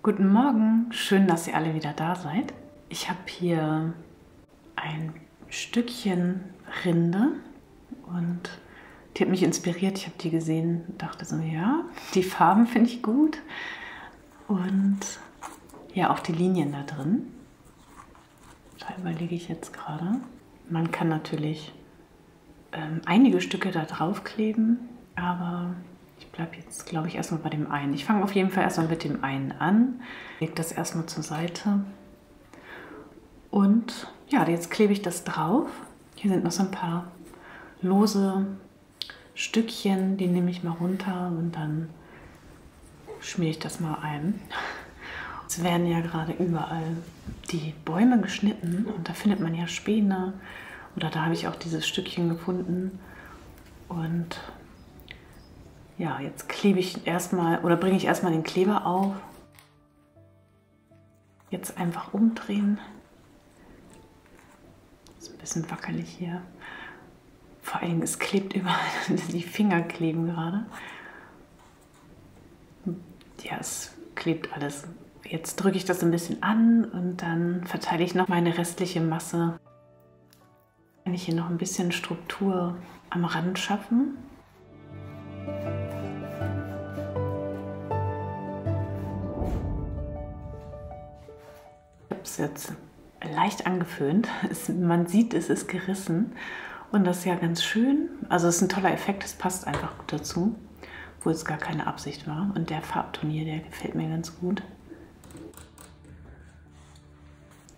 Guten Morgen, schön, dass ihr alle wieder da seid. Ich habe hier ein Stückchen Rinde und die hat mich inspiriert. Ich habe die gesehen und dachte so, ja, die Farben finde ich gut und ja, auch die Linien da drin. Da überlege ich jetzt gerade. Man kann natürlich einige Stücke da drauf kleben, aber ich bleibe jetzt, glaube ich, erstmal bei dem einen. Ich fange auf jeden Fall erstmal mit dem einen an. Lege das erstmal zur Seite. Und ja, jetzt klebe ich das drauf. Hier sind noch so ein paar lose Stückchen, die nehme ich mal runter und dann schmiere ich das mal ein. Es werden ja gerade überall die Bäume geschnitten und da findet man ja Späne. Oder da habe ich auch dieses Stückchen gefunden. Und ja, jetzt klebe ich erstmal oder bringe ich erstmal den Kleber auf. Jetzt einfach umdrehen. Ist ein bisschen wackelig hier. Vor allem, es klebt überall. Die Finger kleben gerade. Ja, es klebt alles. Jetzt drücke ich das ein bisschen an und dann verteile ich noch meine restliche Masse. Kann ich hier noch ein bisschen Struktur am Rand schaffen. Ich habe es jetzt leicht angeföhnt. Man sieht, es ist gerissen und das ist ja ganz schön. Also es ist ein toller Effekt, es passt einfach gut dazu, obwohl es gar keine Absicht war. Und der Farbton hier, der gefällt mir ganz gut.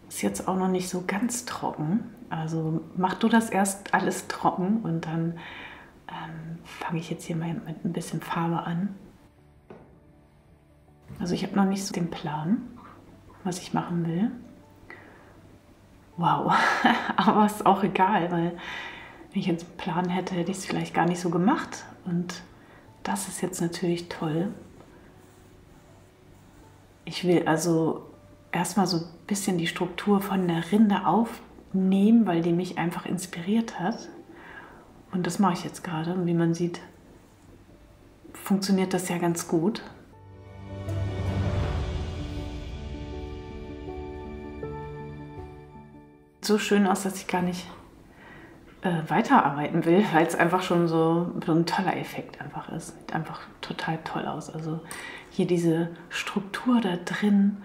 Ist jetzt auch noch nicht so ganz trocken. Also mach du das erst alles trocken und dann fange ich jetzt hier mal mit ein bisschen Farbe an. Also ich habe noch nicht so den Plan, was ich machen will. Wow, aber ist auch egal, weil wenn ich jetzt einen Plan hätte, hätte ich es vielleicht gar nicht so gemacht. Und das ist jetzt natürlich toll. Ich will also erstmal so ein bisschen die Struktur von der Rinde aufnehmen, weil die mich einfach inspiriert hat. Und das mache ich jetzt gerade. Und wie man sieht, funktioniert das ja ganz gut. So schön aus, dass ich gar nicht weiterarbeiten will, weil es einfach schon so ein toller Effekt einfach ist. Sieht einfach total toll aus. Also hier diese Struktur da drin,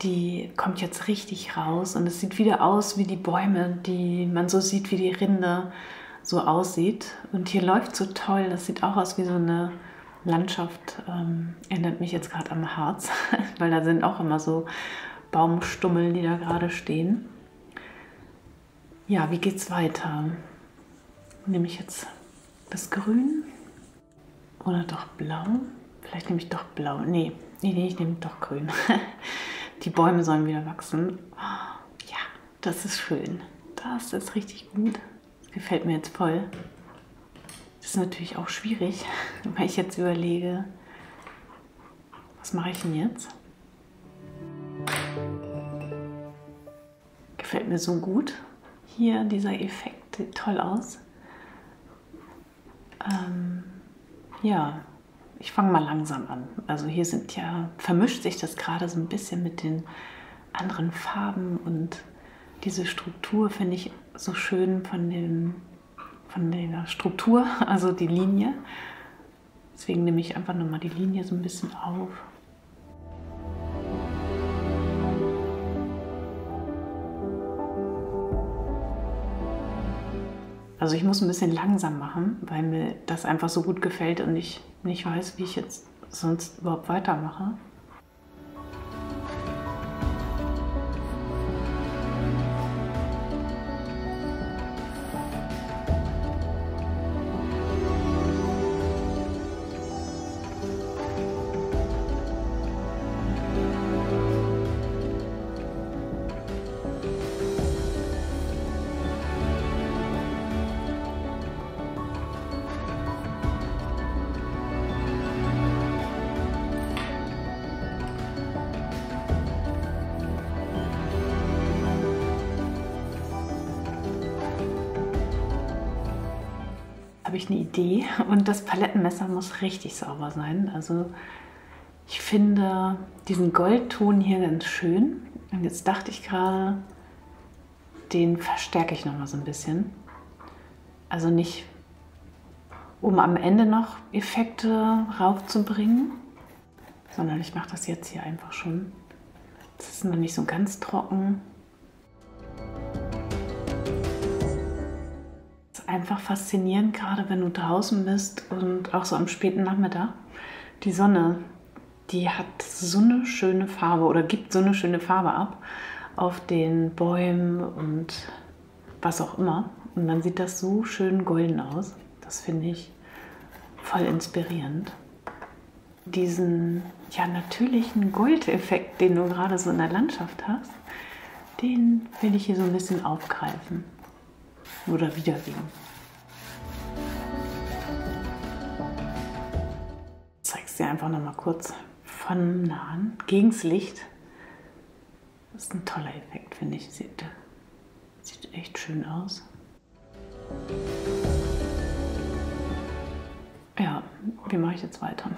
die kommt jetzt richtig raus und es sieht wieder aus wie die Bäume, die man so sieht, wie die Rinde so aussieht. Und hier läuft so toll, das sieht auch aus wie so eine Landschaft, erinnert mich jetzt gerade am Harz, weil da sind auch immer so Baumstummel, die da gerade stehen. Ja, wie geht's weiter? Nehme ich jetzt das Grün oder doch Blau? Vielleicht nehme ich doch Blau. Nee, ich nehme doch Grün. Die Bäume sollen wieder wachsen. Ja, das ist schön. Das ist richtig gut. Das gefällt mir jetzt voll. Das ist natürlich auch schwierig, weil ich jetzt überlege, was mache ich denn jetzt? Gefällt mir so gut. Hier dieser Effekt sieht toll aus. Ja, ich fange mal langsam an. Also hier vermischt sich das gerade so ein bisschen mit den anderen Farben und diese Struktur finde ich so schön von der Struktur, also die Linie. Deswegen nehme ich einfach nochmal die Linie so ein bisschen auf. Also ich muss ein bisschen langsam machen, weil mir das einfach so gut gefällt und ich nicht weiß, wie ich jetzt sonst überhaupt weitermache. habe ich eine Idee und das Palettenmesser muss richtig sauber sein. Also Ich finde diesen Goldton hier ganz schön. Und jetzt dachte ich gerade, den verstärke ich noch mal so ein bisschen. Also nicht, um am Ende noch Effekte raufzubringen, sondern ich mache das jetzt hier einfach schon. Das ist noch nicht so ganz trocken. Es ist einfach faszinierend, gerade wenn du draußen bist und auch so am späten Nachmittag. Die Sonne, die hat so eine schöne Farbe oder gibt so eine schöne Farbe ab auf den Bäumen und was auch immer. Und dann sieht das so schön golden aus. Das finde ich voll inspirierend. Diesen ja, natürlichen Goldeffekt, den du gerade so in der Landschaft hast, den will ich hier so ein bisschen aufgreifen oder wiedergeben. Ich zeige es dir einfach noch mal kurz von nahen, gegens Licht. Das ist ein toller Effekt, finde ich. Sieht echt schön aus. Ja, wie mache ich jetzt weiter?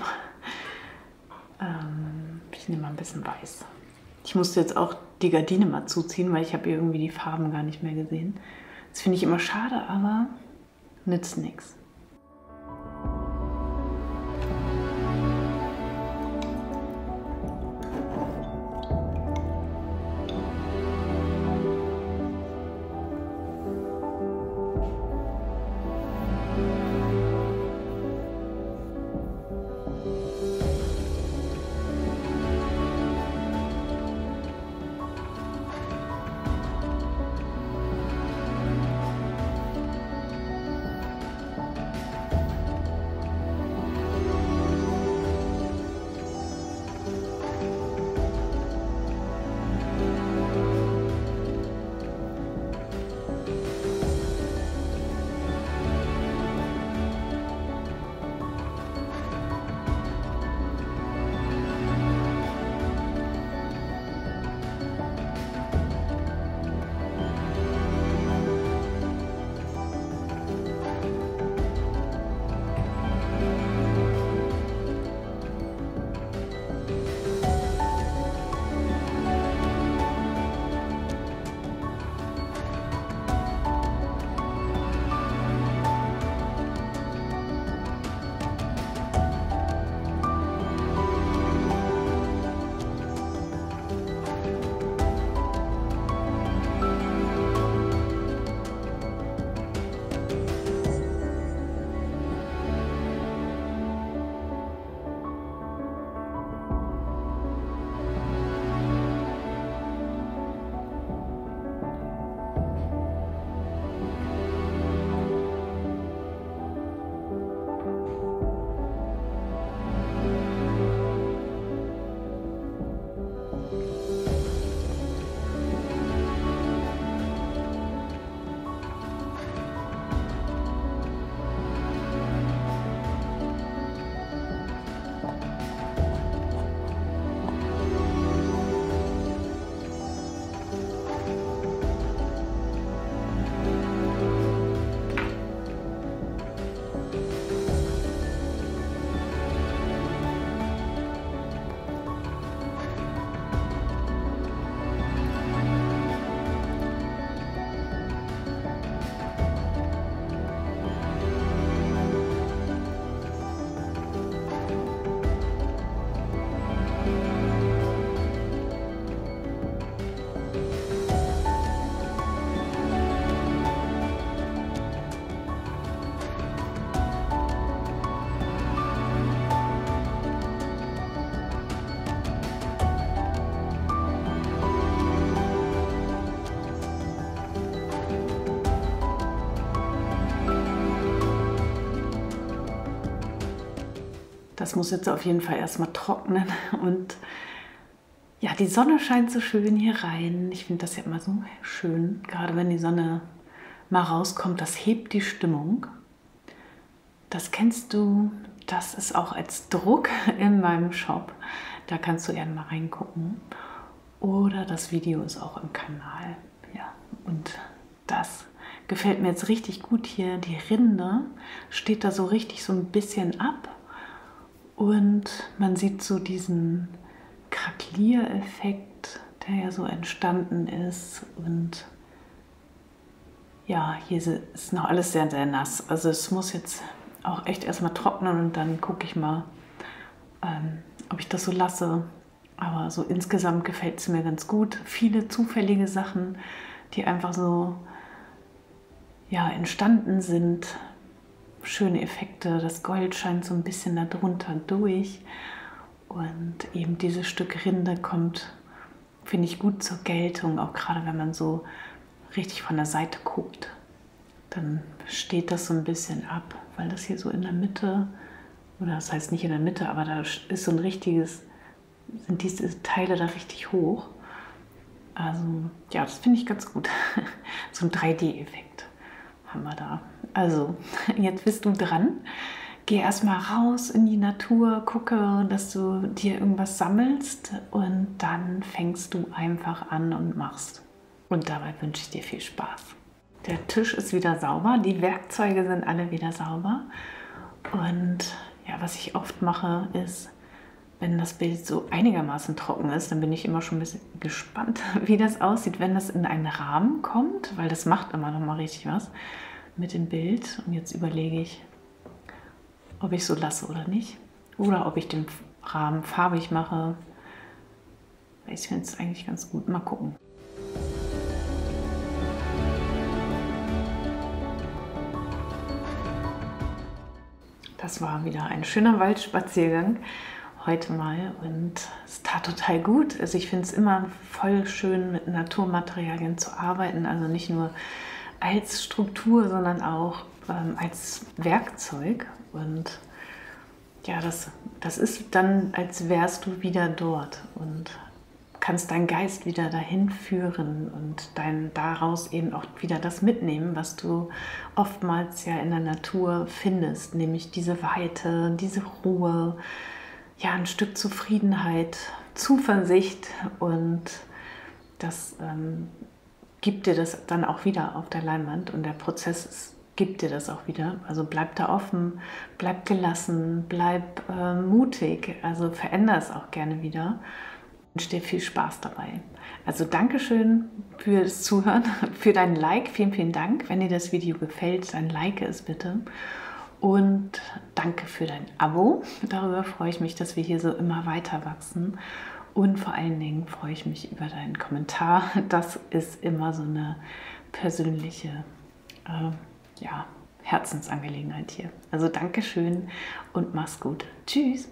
Ich nehme mal ein bisschen weiß. Ich musste jetzt auch die Gardine mal zuziehen, weil ich habe irgendwie die Farben gar nicht mehr gesehen. Das finde ich immer schade, aber nützt nichts. Das muss jetzt auf jeden Fall erstmal trocknen und ja, die Sonne scheint so schön hier rein. Ich finde das ja immer so schön, gerade wenn die Sonne mal rauskommt, das hebt die Stimmung. Das kennst du, das ist auch als Druck in meinem Shop. Da kannst du gerne mal reingucken. Oder das Video ist auch im Kanal. Ja, und das gefällt mir jetzt richtig gut hier. Die Rinde steht da so richtig so ein bisschen ab. Und man sieht so diesen Krakeliereffekt, der ja so entstanden ist. Und ja, hier ist noch alles sehr, sehr nass. Also es muss jetzt auch echt erstmal trocknen und dann gucke ich mal, ob ich das so lasse. Aber so insgesamt gefällt es mir ganz gut. Viele zufällige Sachen, die einfach so ja, entstanden sind. Schöne Effekte. Das Gold scheint so ein bisschen darunter durch. Und eben dieses Stück Rinde kommt, finde ich, gut zur Geltung. Auch gerade wenn man so richtig von der Seite guckt, dann steht das so ein bisschen ab, weil das hier so in der Mitte, oder das heißt nicht in der Mitte, aber da ist so ein richtiges, sind diese Teile da richtig hoch. Also ja, das finde ich ganz gut. So ein 3D-Effekt haben wir da. Also jetzt bist du dran. Geh erstmal raus in die Natur, gucke, dass du dir irgendwas sammelst und dann fängst du einfach an und machst. Und dabei wünsche ich dir viel Spaß. Der Tisch ist wieder sauber, die Werkzeuge sind alle wieder sauber. Und ja, was ich oft mache, ist, wenn das Bild so einigermaßen trocken ist, dann bin ich immer schon ein bisschen gespannt, wie das aussieht, wenn das in einen Rahmen kommt, weil das macht immer noch mal richtig was mit dem Bild. Und jetzt überlege ich, ob ich so lasse oder nicht. Oder ob ich den Rahmen farbig mache. Ich finde es eigentlich ganz gut. Mal gucken. Das war wieder ein schöner Waldspaziergang heute mal und es tat total gut. Also ich finde es immer voll schön, mit Naturmaterialien zu arbeiten. Also nicht nur als Struktur, sondern auch als Werkzeug. Und ja, das ist dann, als wärst du wieder dort und kannst deinen Geist wieder dahin führen und daraus eben auch wieder das mitnehmen, was du oftmals ja in der Natur findest, nämlich diese Weite, diese Ruhe, ja, ein Stück Zufriedenheit, Zuversicht und das gibt dir das dann auch wieder auf der Leinwand und der Prozess gibt dir das auch wieder. Also bleib da offen, bleib gelassen, bleib mutig, also veränder es auch gerne wieder. Ich wünsche dir viel Spaß dabei. Also Dankeschön fürs Zuhören, für dein Like. Vielen, vielen Dank. Wenn dir das Video gefällt, dann like es bitte. Und danke für dein Abo. Darüber freue ich mich, dass wir hier so immer weiter wachsen. Und vor allen Dingen freue ich mich über deinen Kommentar. Das ist immer so eine persönliche ja, Herzensangelegenheit hier. Also Dankeschön und mach's gut. Tschüss.